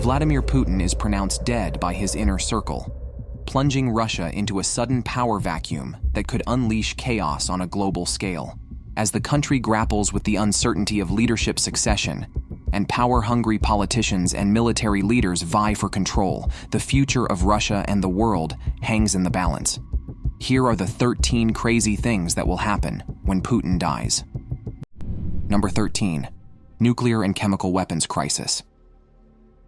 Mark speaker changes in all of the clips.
Speaker 1: Vladimir Putin is pronounced dead by his inner circle, plunging Russia into a sudden power vacuum that could unleash chaos on a global scale. As the country grapples with the uncertainty of leadership succession, and power-hungry politicians and military leaders vie for control, the future of Russia and the world hangs in the balance. Here are the 13 crazy things that will happen when Putin dies. Number 13. Nuclear and chemical weapons crisis.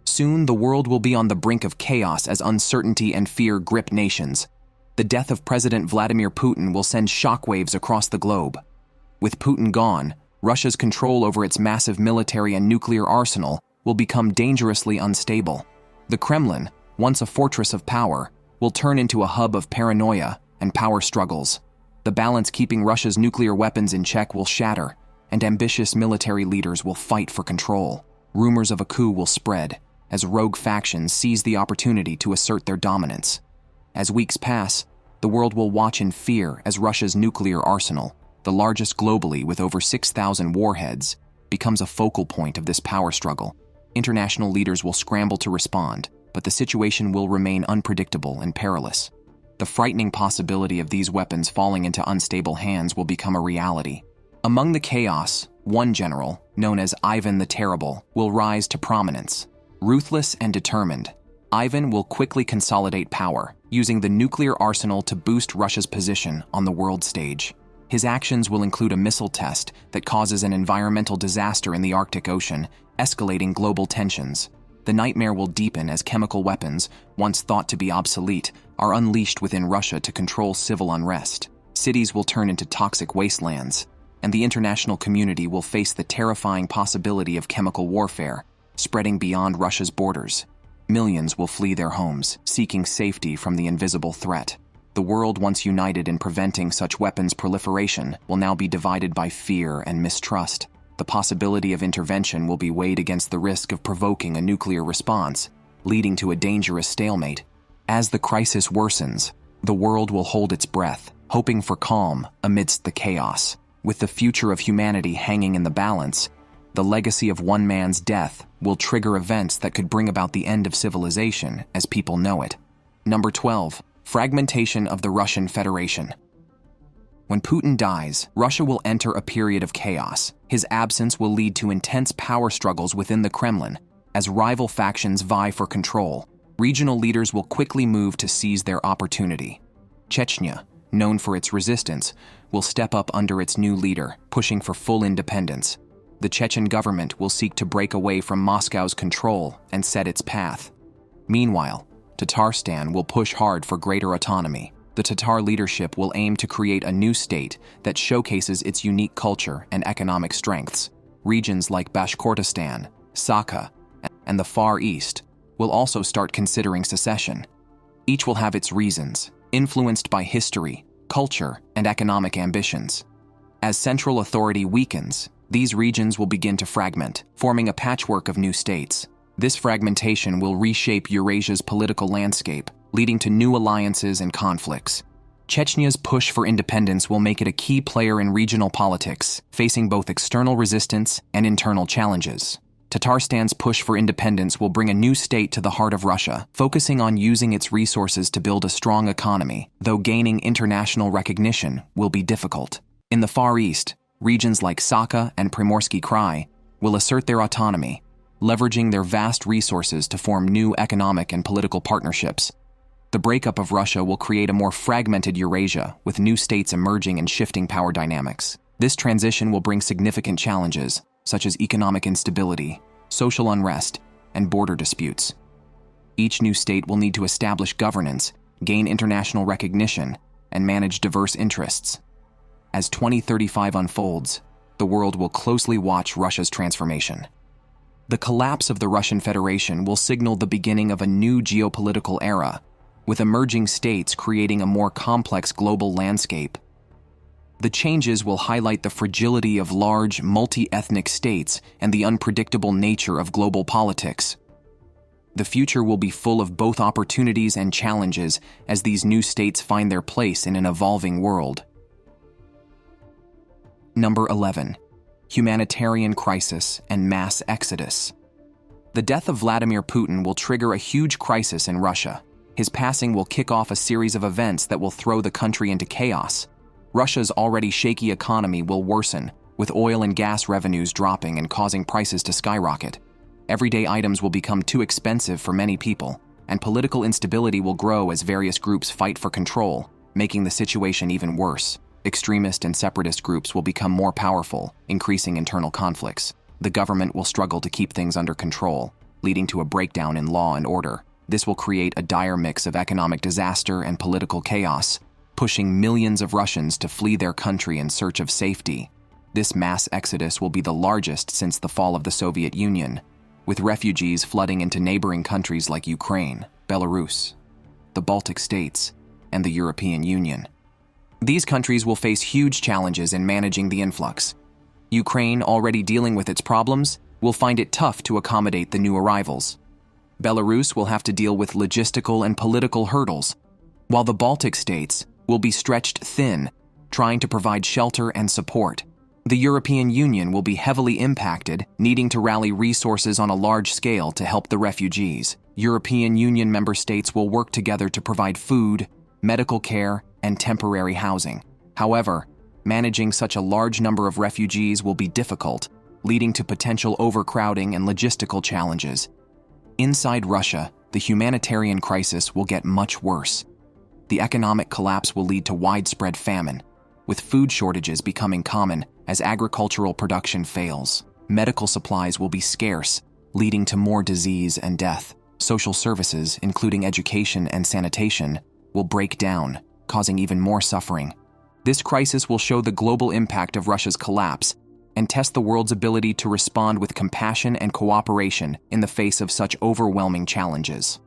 Speaker 1: Soon, the world will be on the brink of chaos as uncertainty and fear grip nations. The death of President Vladimir Putin will send shockwaves across the globe. With Putin gone, Russia's control over its massive military and nuclear arsenal will become dangerously unstable. The Kremlin, once a fortress of power, will turn into a hub of paranoia and power struggles. The balance keeping Russia's nuclear weapons in check will shatter, and ambitious military leaders will fight for control. Rumors of a coup will spread, as rogue factions seize the opportunity to assert their dominance. As weeks pass, the world will watch in fear as Russia's nuclear arsenal, the largest globally with over 6,000 warheads, becomes a focal point of this power struggle. International leaders will scramble to respond, but the situation will remain unpredictable and perilous. The frightening possibility of these weapons falling into unstable hands will become a reality. Among the chaos, one general, known as Ivan the Terrible, will rise to prominence. Ruthless and determined, Ivan will quickly consolidate power, using the nuclear arsenal to boost Russia's position on the world stage. His actions will include a missile test that causes an environmental disaster in the Arctic Ocean, escalating global tensions. The nightmare will deepen as chemical weapons, once thought to be obsolete, are unleashed within Russia to control civil unrest. Cities will turn into toxic wastelands, and the international community will face the terrifying possibility of chemical warfare, spreading beyond Russia's borders. Millions will flee their homes, seeking safety from the invisible threat. The world, once united in preventing such weapons proliferation, will now be divided by fear and mistrust. The possibility of intervention will be weighed against the risk of provoking a nuclear response, leading to a dangerous stalemate. As the crisis worsens, the world will hold its breath, hoping for calm amidst the chaos. With the future of humanity hanging in the balance, the legacy of one man's death will trigger events that could bring about the end of civilization as people know it. Number 12. Fragmentation of the Russian Federation. When Putin dies, Russia will enter a period of chaos. His absence will lead to intense power struggles within the Kremlin, as rival factions vie for control. Regional leaders will quickly move to seize their opportunity. Chechnya, known for its resistance, will step up under its new leader, pushing for full independence. The Chechen government will seek to break away from Moscow's control and set its path. Meanwhile, Tatarstan will push hard for greater autonomy. The Tatar leadership will aim to create a new state that showcases its unique culture and economic strengths. Regions like Bashkortostan, Sakha, and the Far East will also start considering secession. Each will have its reasons, influenced by history, culture, and economic ambitions. As central authority weakens, these regions will begin to fragment, forming a patchwork of new states. This fragmentation will reshape Eurasia's political landscape, leading to new alliances and conflicts. Chechnya's push for independence will make it a key player in regional politics, facing both external resistance and internal challenges. Tatarstan's push for independence will bring a new state to the heart of Russia, focusing on using its resources to build a strong economy, though gaining international recognition will be difficult. In the Far East, regions like Sakha and Primorsky Krai will assert their autonomy, leveraging their vast resources to form new economic and political partnerships. The breakup of Russia will create a more fragmented Eurasia, with new states emerging and shifting power dynamics. This transition will bring significant challenges, such as economic instability, social unrest, and border disputes. Each new state will need to establish governance, gain international recognition, and manage diverse interests. As 2035 unfolds, the world will closely watch Russia's transformation. The collapse of the Russian Federation will signal the beginning of a new geopolitical era, with emerging states creating a more complex global landscape. The changes will highlight the fragility of large, multi-ethnic states and the unpredictable nature of global politics. The future will be full of both opportunities and challenges as these new states find their place in an evolving world. Number 11. Humanitarian crisis and mass exodus. The death of Vladimir Putin will trigger a huge crisis in Russia. His passing will kick off a series of events that will throw the country into chaos. Russia's already shaky economy will worsen, with oil and gas revenues dropping and causing prices to skyrocket. Everyday items will become too expensive for many people, and political instability will grow as various groups fight for control, making the situation even worse. Extremist and separatist groups will become more powerful, increasing internal conflicts. The government will struggle to keep things under control, leading to a breakdown in law and order. This will create a dire mix of economic disaster and political chaos, pushing millions of Russians to flee their country in search of safety. This mass exodus will be the largest since the fall of the Soviet Union, with refugees flooding into neighboring countries like Ukraine, Belarus, the Baltic states, and the European Union. These countries will face huge challenges in managing the influx. Ukraine, already dealing with its problems, will find it tough to accommodate the new arrivals. Belarus will have to deal with logistical and political hurdles, while the Baltic states will be stretched thin, trying to provide shelter and support. The European Union will be heavily impacted, needing to rally resources on a large scale to help the refugees. European Union member states will work together to provide food, medical care, and temporary housing. However, managing such a large number of refugees will be difficult, leading to potential overcrowding and logistical challenges. Inside Russia, the humanitarian crisis will get much worse. The economic collapse will lead to widespread famine, with food shortages becoming common as agricultural production fails. Medical supplies will be scarce, leading to more disease and death. Social services, including education and sanitation, will break down, causing even more suffering. This crisis will show the global impact of Russia's collapse and test the world's ability to respond with compassion and cooperation in the face of such overwhelming challenges.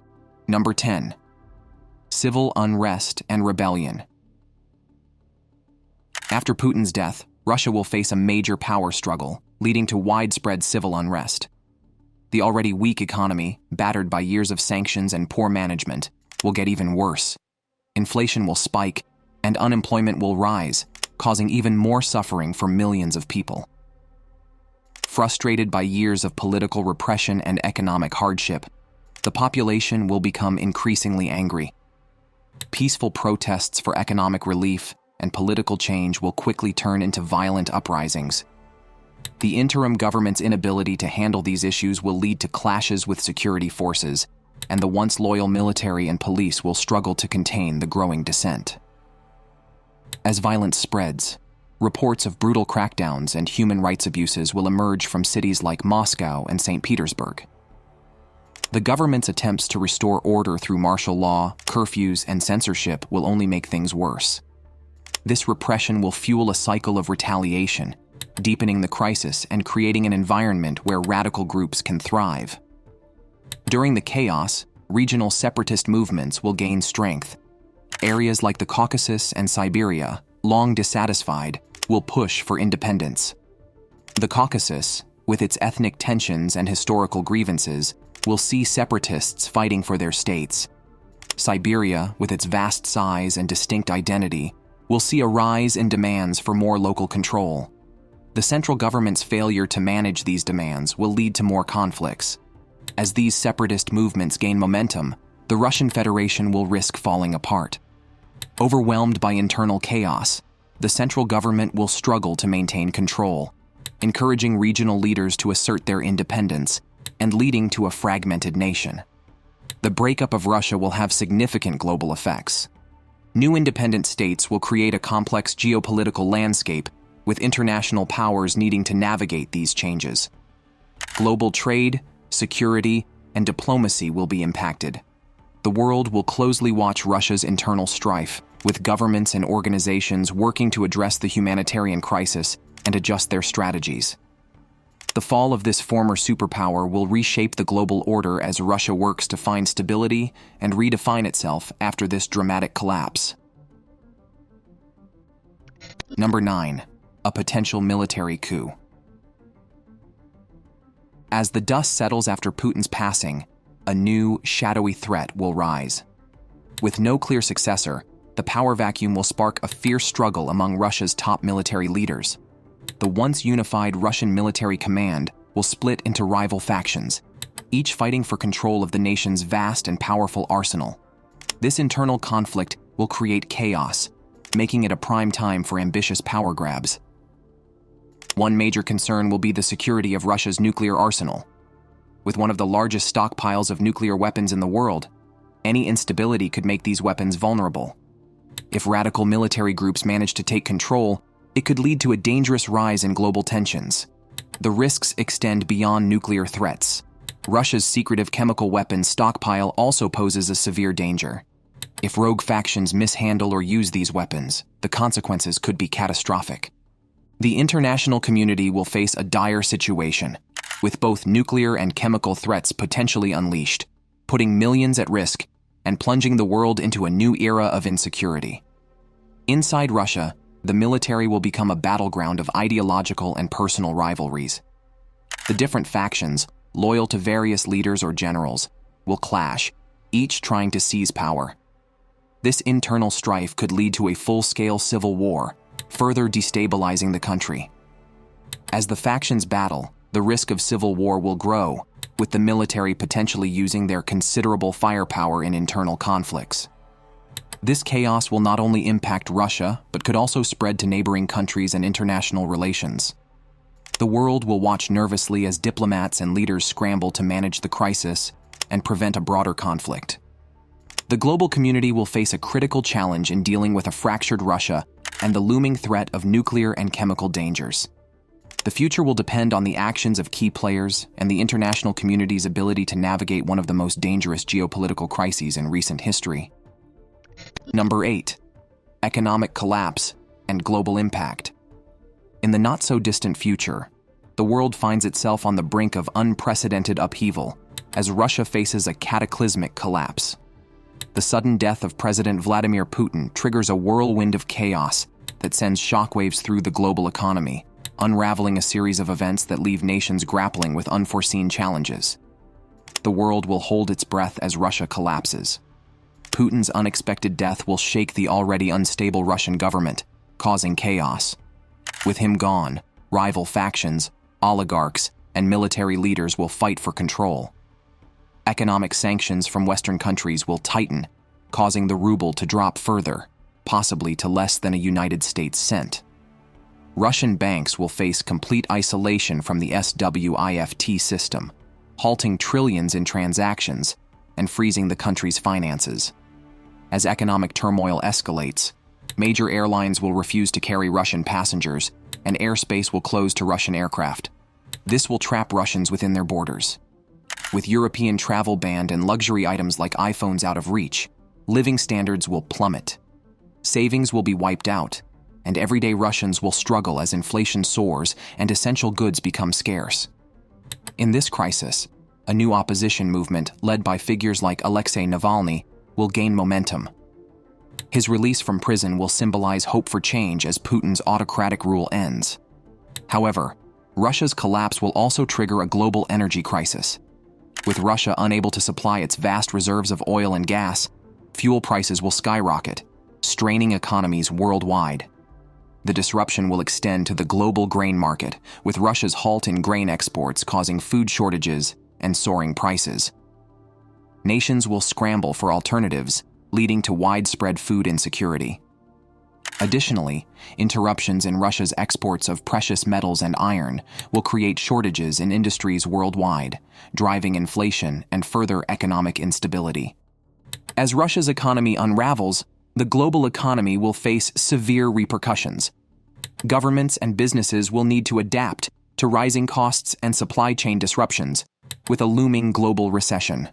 Speaker 1: Number 10. Civil unrest and rebellion. After Putin's death, Russia will face a major power struggle, leading to widespread civil unrest. The already weak economy, battered by years of sanctions and poor management, will get even worse. Inflation will spike, and unemployment will rise, causing even more suffering for millions of people. Frustrated by years of political repression and economic hardship, the population will become increasingly angry. Peaceful protests for economic relief and political change will quickly turn into violent uprisings. The interim government's inability to handle these issues will lead to clashes with security forces, and the once loyal military and police will struggle to contain the growing dissent. As violence spreads, reports of brutal crackdowns and human rights abuses will emerge from cities like Moscow and St. Petersburg. The government's attempts to restore order through martial law, curfews, and censorship will only make things worse. This repression will fuel a cycle of retaliation, deepening the crisis and creating an environment where radical groups can thrive. During the chaos, regional separatist movements will gain strength. Areas like the Caucasus and Siberia, long dissatisfied, will push for independence. The Caucasus, with its ethnic tensions and historical grievances, will see separatists fighting for their states. Siberia, with its vast size and distinct identity, will see a rise in demands for more local control. The central government's failure to manage these demands will lead to more conflicts. As these separatist movements gain momentum, the Russian Federation will risk falling apart. Overwhelmed by internal chaos, the central government will struggle to maintain control, encouraging regional leaders to assert their independence and leading to a fragmented nation. The breakup of Russia will have significant global effects. New independent states will create a complex geopolitical landscape with international powers needing to navigate these changes. Global trade, security, and diplomacy will be impacted. The world will closely watch Russia's internal strife, with governments and organizations working to address the humanitarian crisis and adjust their strategies. The fall of this former superpower will reshape the global order as Russia works to find stability and redefine itself after this dramatic collapse. Number 9. A potential military coup. As the dust settles after Putin's passing, a new, shadowy threat will rise. With no clear successor, the power vacuum will spark a fierce struggle among Russia's top military leaders. The once unified Russian military command will split into rival factions, each fighting for control of the nation's vast and powerful arsenal. This internal conflict will create chaos, making it a prime time for ambitious power grabs. One major concern will be the security of Russia's nuclear arsenal. With one of the largest stockpiles of nuclear weapons in the world, any instability could make these weapons vulnerable. If radical military groups manage to take control, it could lead to a dangerous rise in global tensions. The risks extend beyond nuclear threats. Russia's secretive chemical weapons stockpile also poses a severe danger. If rogue factions mishandle or use these weapons, the consequences could be catastrophic. The international community will face a dire situation, with both nuclear and chemical threats potentially unleashed, putting millions at risk and plunging the world into a new era of insecurity. Inside Russia, the military will become a battleground of ideological and personal rivalries. The different factions, loyal to various leaders or generals, will clash, each trying to seize power. This internal strife could lead to a full-scale civil war, further destabilizing the country. As the factions battle, the risk of civil war will grow, with the military potentially using their considerable firepower in internal conflicts. This chaos will not only impact Russia, but could also spread to neighboring countries and international relations. The world will watch nervously as diplomats and leaders scramble to manage the crisis and prevent a broader conflict. The global community will face a critical challenge in dealing with a fractured Russia and the looming threat of nuclear and chemical dangers. The future will depend on the actions of key players and the international community's ability to navigate one of the most dangerous geopolitical crises in recent history. Number 8. Economic collapse and global impact. In the not-so-distant future, the world finds itself on the brink of unprecedented upheaval as Russia faces a cataclysmic collapse. The sudden death of President Vladimir Putin triggers a whirlwind of chaos that sends shockwaves through the global economy, unraveling a series of events that leave nations grappling with unforeseen challenges. The world will hold its breath as Russia collapses. Putin's unexpected death will shake the already unstable Russian government, causing chaos. With him gone, rival factions, oligarchs, and military leaders will fight for control. Economic sanctions from Western countries will tighten, causing the ruble to drop further, possibly to less than a United States cent. Russian banks will face complete isolation from the SWIFT system, halting trillions in transactions and freezing the country's finances. As economic turmoil escalates, major airlines will refuse to carry Russian passengers, and airspace will close to Russian aircraft. This will trap Russians within their borders. With European travel banned and luxury items like iPhones out of reach, living standards will plummet. Savings will be wiped out, and everyday Russians will struggle as inflation soars and essential goods become scarce. In this crisis, a new opposition movement led by figures like Alexei Navalny will gain momentum. His release from prison will symbolize hope for change as Putin's autocratic rule ends. However, Russia's collapse will also trigger a global energy crisis. With Russia unable to supply its vast reserves of oil and gas, fuel prices will skyrocket, straining economies worldwide. The disruption will extend to the global grain market, with Russia's halt in grain exports causing food shortages and soaring prices. Nations will scramble for alternatives, leading to widespread food insecurity. Additionally, interruptions in Russia's exports of precious metals and iron will create shortages in industries worldwide, driving inflation and further economic instability. As Russia's economy unravels, the global economy will face severe repercussions. Governments and businesses will need to adapt to rising costs and supply chain disruptions, with a looming global recession.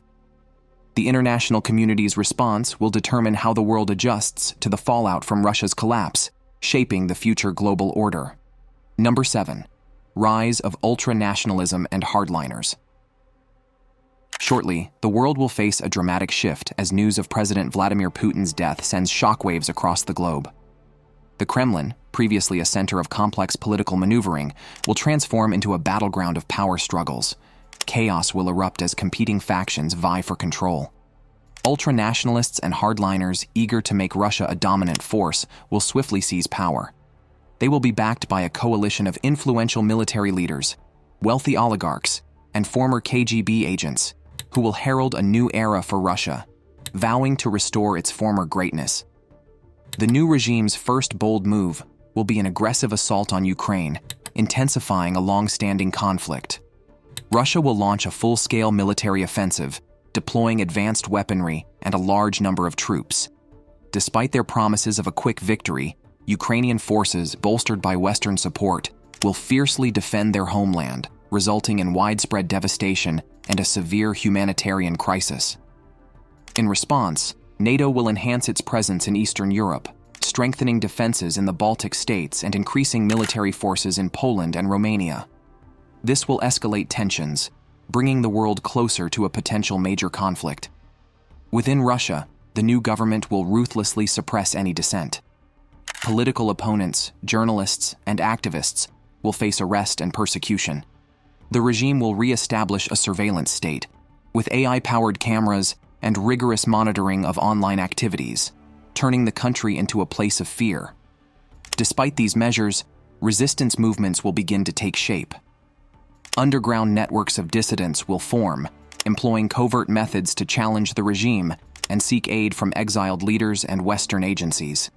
Speaker 1: The international community's response will determine how the world adjusts to the fallout from Russia's collapse, shaping the future global order. Number 7. Rise of ultra-nationalism and hardliners. Shortly, the world will face a dramatic shift as news of President Vladimir Putin's death sends shockwaves across the globe. The Kremlin, previously a center of complex political maneuvering, will transform into a battleground of power struggles. Chaos will erupt as competing factions vie for control. Ultra-nationalists and hardliners eager to make Russia a dominant force will swiftly seize power. They will be backed by a coalition of influential military leaders, wealthy oligarchs, and former KGB agents, who will herald a new era for Russia, vowing to restore its former greatness. The new regime's first bold move will be an aggressive assault on Ukraine, intensifying a long-standing conflict. Russia will launch a full-scale military offensive, deploying advanced weaponry and a large number of troops. Despite their promises of a quick victory, Ukrainian forces, bolstered by Western support, will fiercely defend their homeland, resulting in widespread devastation and a severe humanitarian crisis. In response, NATO will enhance its presence in Eastern Europe, strengthening defenses in the Baltic states and increasing military forces in Poland and Romania. This will escalate tensions, bringing the world closer to a potential major conflict. Within Russia, the new government will ruthlessly suppress any dissent. Political opponents, journalists, and activists will face arrest and persecution. The regime will re-establish a surveillance state, with AI-powered cameras and rigorous monitoring of online activities, turning the country into a place of fear. Despite these measures, resistance movements will begin to take shape. Underground networks of dissidents will form, employing covert methods to challenge the regime and seek aid from exiled leaders and Western agencies.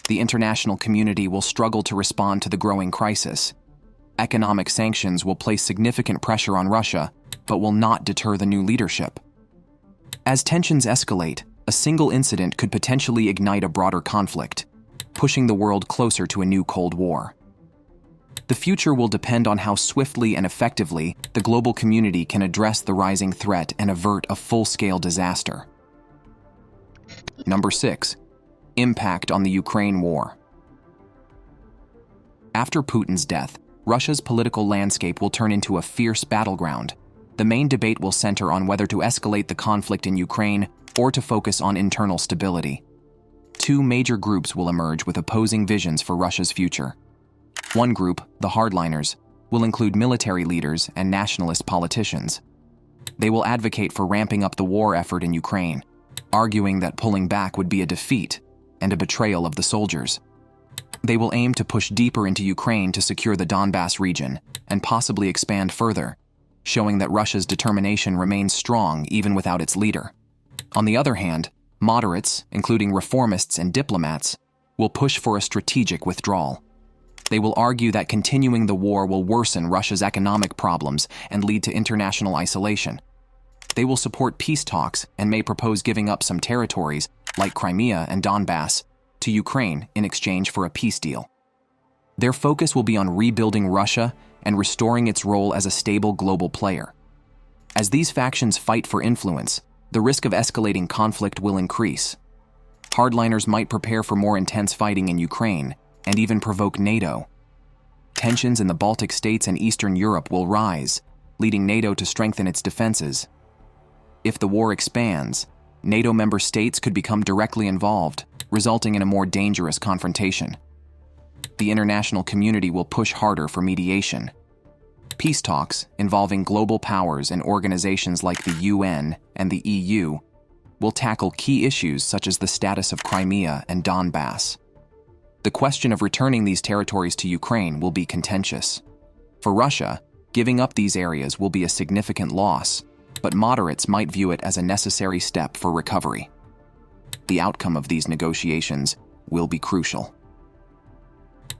Speaker 1: The international community will struggle to respond to the growing crisis. Economic sanctions will place significant pressure on Russia, but will not deter the new leadership. As tensions escalate, a single incident could potentially ignite a broader conflict, pushing the world closer to a new Cold War. The future will depend on how swiftly and effectively the global community can address the rising threat and avert a full-scale disaster. Number 6. Impact on the Ukraine war. After Putin's death, Russia's political landscape will turn into a fierce battleground. The main debate will center on whether to escalate the conflict in Ukraine or to focus on internal stability. Two major groups will emerge with opposing visions for Russia's future. One group, the hardliners, will include military leaders and nationalist politicians. They will advocate for ramping up the war effort in Ukraine, arguing that pulling back would be a defeat and a betrayal of the soldiers. They will aim to push deeper into Ukraine to secure the Donbass region and possibly expand further, showing that Russia's determination remains strong even without its leader. On the other hand, moderates, including reformists and diplomats, will push for a strategic withdrawal. They will argue that continuing the war will worsen Russia's economic problems and lead to international isolation. They will support peace talks and may propose giving up some territories, like Crimea and Donbass, to Ukraine in exchange for a peace deal. Their focus will be on rebuilding Russia and restoring its role as a stable global player. As these factions fight for influence, the risk of escalating conflict will increase. Hardliners might prepare for more intense fighting in Ukraine and even provoke NATO. Tensions in the Baltic states and Eastern Europe will rise, leading NATO to strengthen its defenses. If the war expands, NATO member states could become directly involved, resulting in a more dangerous confrontation. The international community will push harder for mediation. Peace talks, involving global powers and organizations like the UN and the EU, will tackle key issues such as the status of Crimea and Donbass. The question of returning these territories to Ukraine will be contentious. For Russia, giving up these areas will be a significant loss, but moderates might view it as a necessary step for recovery. The outcome of these negotiations will be crucial.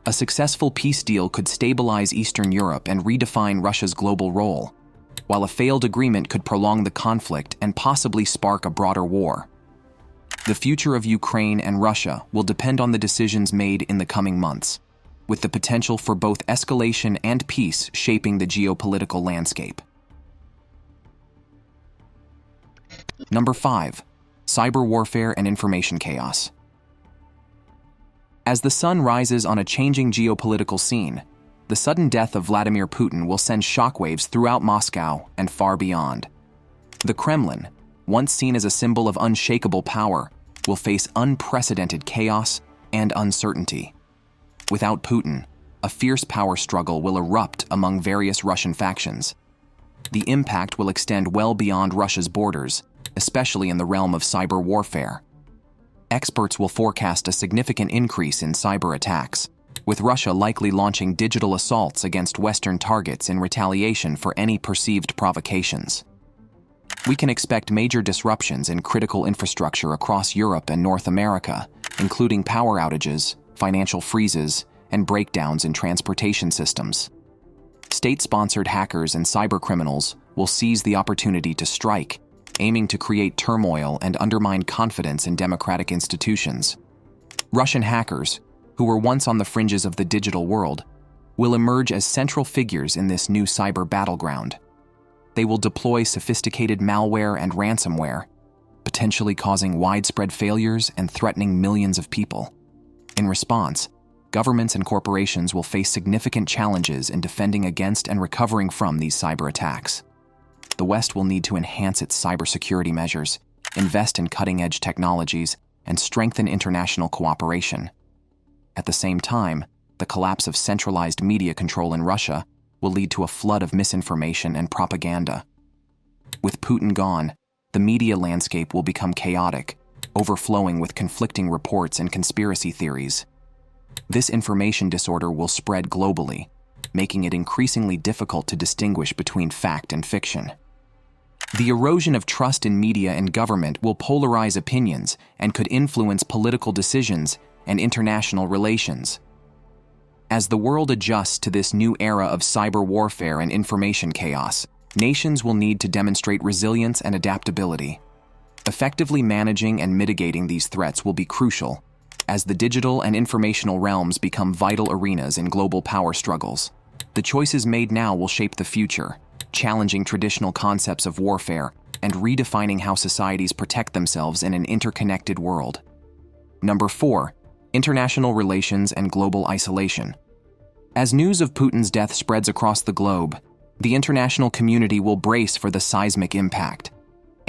Speaker 1: A successful peace deal could stabilize Eastern Europe and redefine Russia's global role, while a failed agreement could prolong the conflict and possibly spark a broader war. The future of Ukraine and Russia will depend on the decisions made in the coming months, with the potential for both escalation and peace shaping the geopolitical landscape. Number 5. Cyber warfare and information chaos. As the sun rises on a changing geopolitical scene, the sudden death of Vladimir Putin will send shockwaves throughout Moscow and far beyond. The Kremlin, once seen as a symbol of unshakable power, will face unprecedented chaos and uncertainty. Without Putin, a fierce power struggle will erupt among various Russian factions. The impact will extend well beyond Russia's borders, especially in the realm of cyber warfare. Experts will forecast a significant increase in cyber attacks, with Russia likely launching digital assaults against Western targets in retaliation for any perceived provocations. We can expect major disruptions in critical infrastructure across Europe and North America, including power outages, financial freezes, and breakdowns in transportation systems. State-sponsored hackers and cybercriminals will seize the opportunity to strike, aiming to create turmoil and undermine confidence in democratic institutions. Russian hackers, who were once on the fringes of the digital world, will emerge as central figures in this new cyber battleground. They will deploy sophisticated malware and ransomware, potentially causing widespread failures and threatening millions of people. In response, governments and corporations will face significant challenges in defending against and recovering from these cyber attacks. The West will need to enhance its cybersecurity measures, invest in cutting-edge technologies, and strengthen international cooperation. At the same time, the collapse of centralized media control in Russia will lead to a flood of misinformation and propaganda. With Putin gone, the media landscape will become chaotic, overflowing with conflicting reports and conspiracy theories. This information disorder will spread globally, making it increasingly difficult to distinguish between fact and fiction. The erosion of trust in media and government will polarize opinions and could influence political decisions and international relations. As the world adjusts to this new era of cyber warfare and information chaos, nations will need to demonstrate resilience and adaptability. Effectively managing and mitigating these threats will be crucial, as the digital and informational realms become vital arenas in global power struggles. The choices made now will shape the future, challenging traditional concepts of warfare and redefining how societies protect themselves in an interconnected world. Number 4. International relations and global isolation. As news of Putin's death spreads across the globe, the international community will brace for the seismic impact.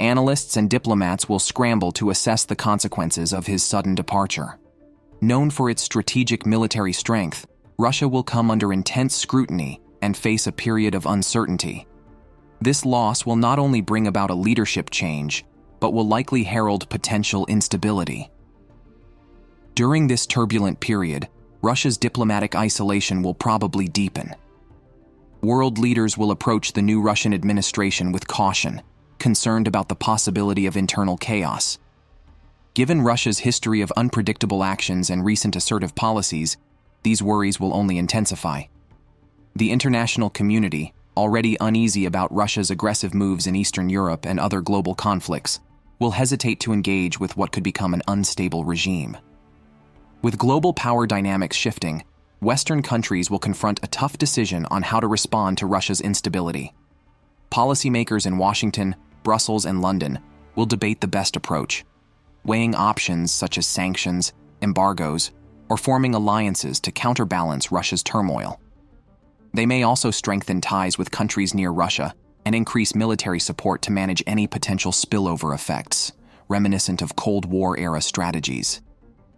Speaker 1: Analysts and diplomats will scramble to assess the consequences of his sudden departure. Known for its strategic military strength, Russia will come under intense scrutiny and face a period of uncertainty. This loss will not only bring about a leadership change, but will likely herald potential instability. During this turbulent period, Russia's diplomatic isolation will probably deepen. World leaders will approach the new Russian administration with caution, concerned about the possibility of internal chaos. Given Russia's history of unpredictable actions and recent assertive policies, these worries will only intensify. The international community, already uneasy about Russia's aggressive moves in Eastern Europe and other global conflicts, will hesitate to engage with what could become an unstable regime. With global power dynamics shifting, Western countries will confront a tough decision on how to respond to Russia's instability. Policymakers in Washington, Brussels, and London will debate the best approach, weighing options such as sanctions, embargoes, or forming alliances to counterbalance Russia's turmoil. They may also strengthen ties with countries near Russia and increase military support to manage any potential spillover effects, reminiscent of Cold War-era strategies.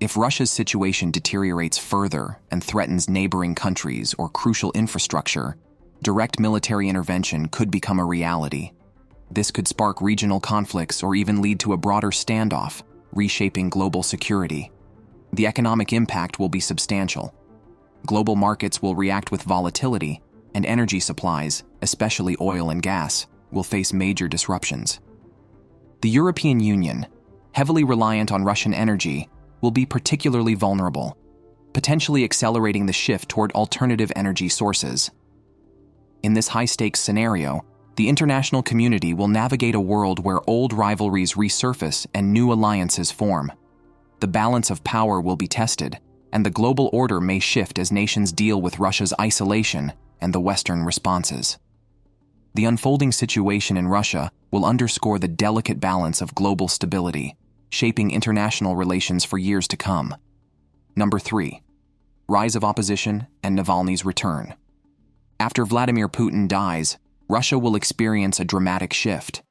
Speaker 1: If Russia's situation deteriorates further and threatens neighboring countries or crucial infrastructure, direct military intervention could become a reality. This could spark regional conflicts or even lead to a broader standoff, reshaping global security. The economic impact will be substantial. Global markets will react with volatility, and energy supplies, especially oil and gas, will face major disruptions. The European Union, heavily reliant on Russian energy, will be particularly vulnerable, potentially accelerating the shift toward alternative energy sources. In this high-stakes scenario, the international community will navigate a world where old rivalries resurface and new alliances form. The balance of power will be tested, and the global order may shift as nations deal with Russia's isolation and the Western responses. The unfolding situation in Russia will underscore the delicate balance of global stability, shaping international relations for years to come. Number 3. Rise of opposition and Navalny's return. After Vladimir Putin dies, Russia will experience a dramatic shift.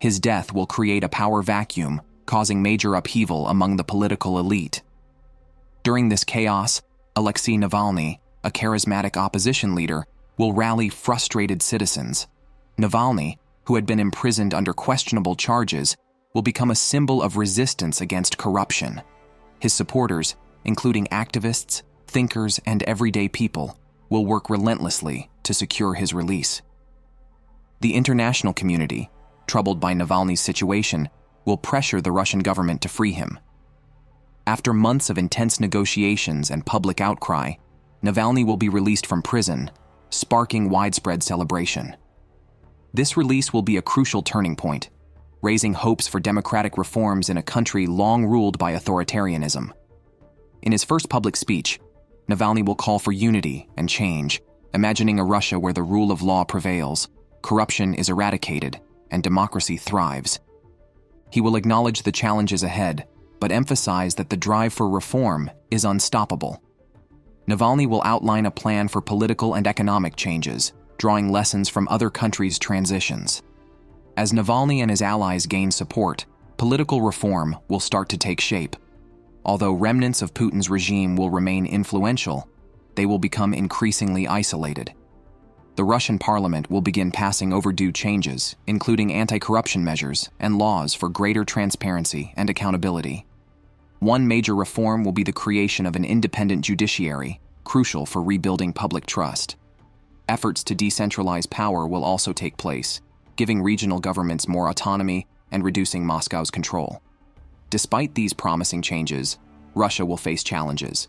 Speaker 1: His death will create a power vacuum, causing major upheaval among the political elite. During this chaos, Alexei Navalny, a charismatic opposition leader, will rally frustrated citizens. Navalny, who had been imprisoned under questionable charges, will become a symbol of resistance against corruption. His supporters, including activists, thinkers, and everyday people will work relentlessly to secure his release. The international community, troubled by Navalny's situation, will pressure the Russian government to free him. After months of intense negotiations and public outcry, Navalny will be released from prison, sparking widespread celebration. This release will be a crucial turning point, raising hopes for democratic reforms in a country long ruled by authoritarianism. In his first public speech, Navalny will call for unity and change, imagining a Russia where the rule of law prevails, corruption is eradicated, and democracy thrives. He will acknowledge the challenges ahead, but emphasize that the drive for reform is unstoppable. Navalny will outline a plan for political and economic changes, drawing lessons from other countries' transitions. As Navalny and his allies gain support, political reform will start to take shape. Although remnants of Putin's regime will remain influential, they will become increasingly isolated. The Russian parliament will begin passing overdue changes, including anti-corruption measures and laws for greater transparency and accountability. One major reform will be the creation of an independent judiciary, crucial for rebuilding public trust. Efforts to decentralize power will also take place, giving regional governments more autonomy and reducing Moscow's control. Despite these promising changes, Russia will face challenges.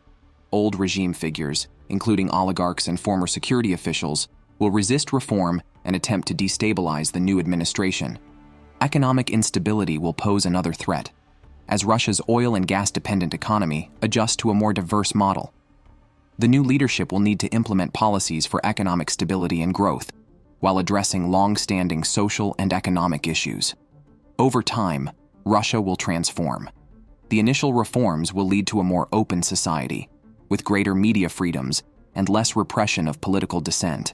Speaker 1: Old regime figures, including oligarchs and former security officials, will resist reform and attempt to destabilize the new administration. Economic instability will pose another threat, as Russia's oil and gas-dependent economy adjusts to a more diverse model. The new leadership will need to implement policies for economic stability and growth, while addressing long-standing social and economic issues. Over time, Russia will transform. The initial reforms will lead to a more open society, with greater media freedoms and less repression of political dissent.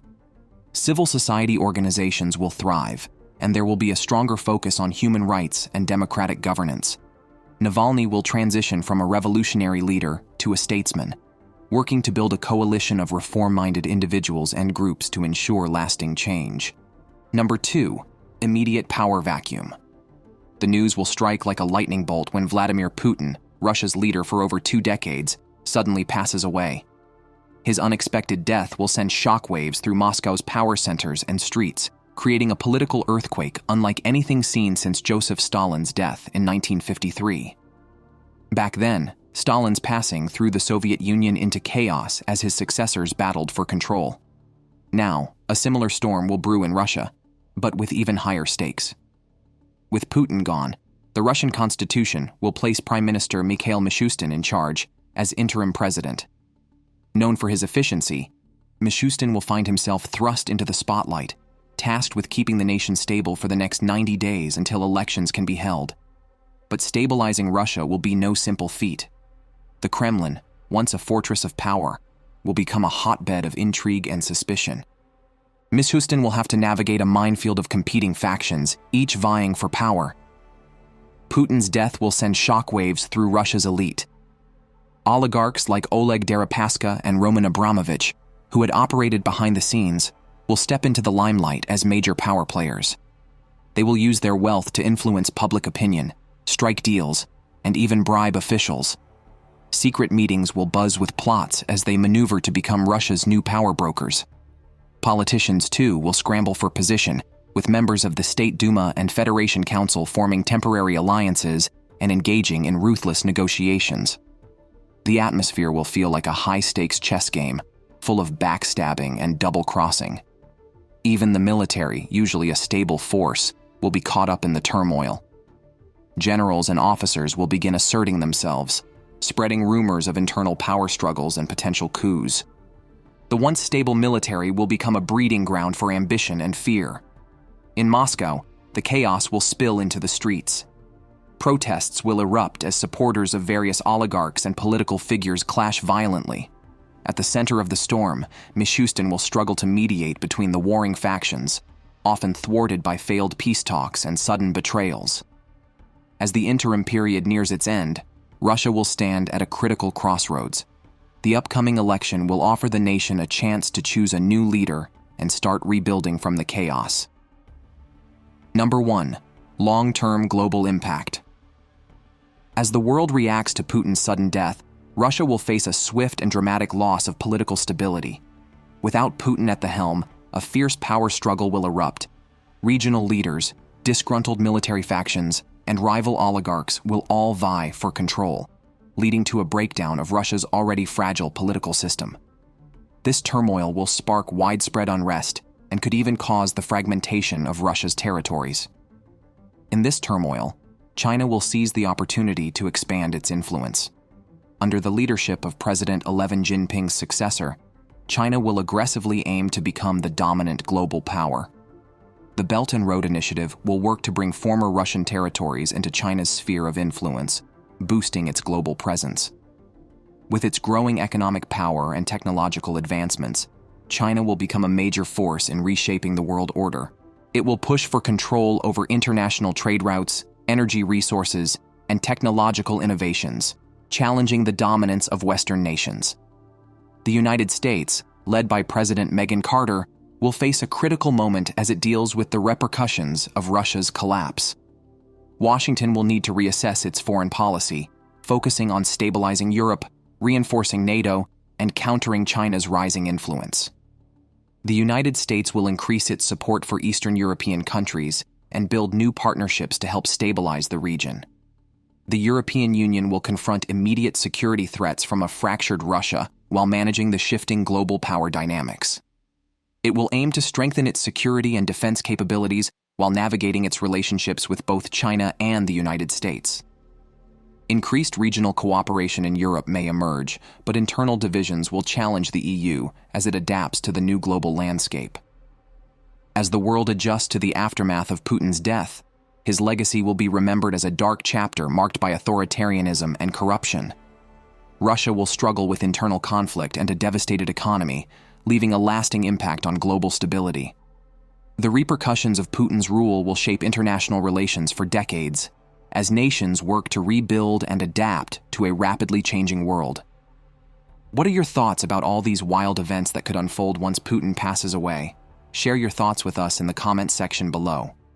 Speaker 1: Civil society organizations will thrive, and there will be a stronger focus on human rights and democratic governance. Navalny will transition from a revolutionary leader to a statesman, working to build a coalition of reform-minded individuals and groups to ensure lasting change. Number 2, immediate power vacuum. The news will strike like a lightning bolt when Vladimir Putin, Russia's leader for over 2 decades, suddenly passes away. His unexpected death will send shockwaves through Moscow's power centers and streets, creating a political earthquake unlike anything seen since Joseph Stalin's death in 1953. Back then, Stalin's passing threw the Soviet Union into chaos as his successors battled for control. Now, a similar storm will brew in Russia, but with even higher stakes. With Putin gone, the Russian constitution will place Prime Minister Mikhail Mishustin in charge as interim president. Known for his efficiency, Mishustin will find himself thrust into the spotlight, tasked with keeping the nation stable for the next 90 days until elections can be held. But stabilizing Russia will be no simple feat. The Kremlin, once a fortress of power, will become a hotbed of intrigue and suspicion. Mishustin will have to navigate a minefield of competing factions, each vying for power. Putin's death will send shockwaves through Russia's elite. Oligarchs like Oleg Deripaska and Roman Abramovich, who had operated behind the scenes, will step into the limelight as major power players. They will use their wealth to influence public opinion, strike deals, and even bribe officials. Secret meetings will buzz with plots as they maneuver to become Russia's new power brokers. Politicians, too, will scramble for position, with members of the State Duma and Federation Council forming temporary alliances and engaging in ruthless negotiations. The atmosphere will feel like a high-stakes chess game, full of backstabbing and double-crossing. Even the military, usually a stable force, will be caught up in the turmoil. Generals and officers will begin asserting themselves, spreading rumors of internal power struggles and potential coups. The once stable military will become a breeding ground for ambition and fear. In Moscow, the chaos will spill into the streets. Protests will erupt as supporters of various oligarchs and political figures clash violently. At the center of the storm, Mishustin will struggle to mediate between the warring factions, often thwarted by failed peace talks and sudden betrayals. As the interim period nears its end, Russia will stand at a critical crossroads. The upcoming election will offer the nation a chance to choose a new leader and start rebuilding from the chaos. Number 1. Long-term global impact. As the world reacts to Putin's sudden death, Russia will face a swift and dramatic loss of political stability. Without Putin at the helm, a fierce power struggle will erupt. Regional leaders, disgruntled military factions, and rival oligarchs will all vie for control, leading to a breakdown of Russia's already fragile political system. This turmoil will spark widespread unrest and could even cause the fragmentation of Russia's territories. In this turmoil, China will seize the opportunity to expand its influence. Under the leadership of President Xi Jinping's successor, China will aggressively aim to become the dominant global power. The Belt and Road Initiative will work to bring former Russian territories into China's sphere of influence, boosting its global presence. With its growing economic power and technological advancements, China will become a major force in reshaping the world order. It will push for control over international trade routes, energy resources, and technological innovations, challenging the dominance of Western nations. The United States, led by President Megan Carter, will face a critical moment as it deals with the repercussions of Russia's collapse. Washington will need to reassess its foreign policy, focusing on stabilizing Europe, reinforcing NATO, and countering China's rising influence. The United States will increase its support for Eastern European countries and build new partnerships to help stabilize the region. The European Union will confront immediate security threats from a fractured Russia while managing the shifting global power dynamics. It will aim to strengthen its security and defense capabilities while navigating its relationships with both China and the United States. Increased regional cooperation in Europe may emerge, but internal divisions will challenge the EU as it adapts to the new global landscape. As the world adjusts to the aftermath of Putin's death, his legacy will be remembered as a dark chapter marked by authoritarianism and corruption. Russia will struggle with internal conflict and a devastated economy, leaving a lasting impact on global stability. The repercussions of Putin's rule will shape international relations for decades, as nations work to rebuild and adapt to a rapidly changing world. What are your thoughts about all these wild events that could unfold once Putin passes away? Share your thoughts with us in the comments section below.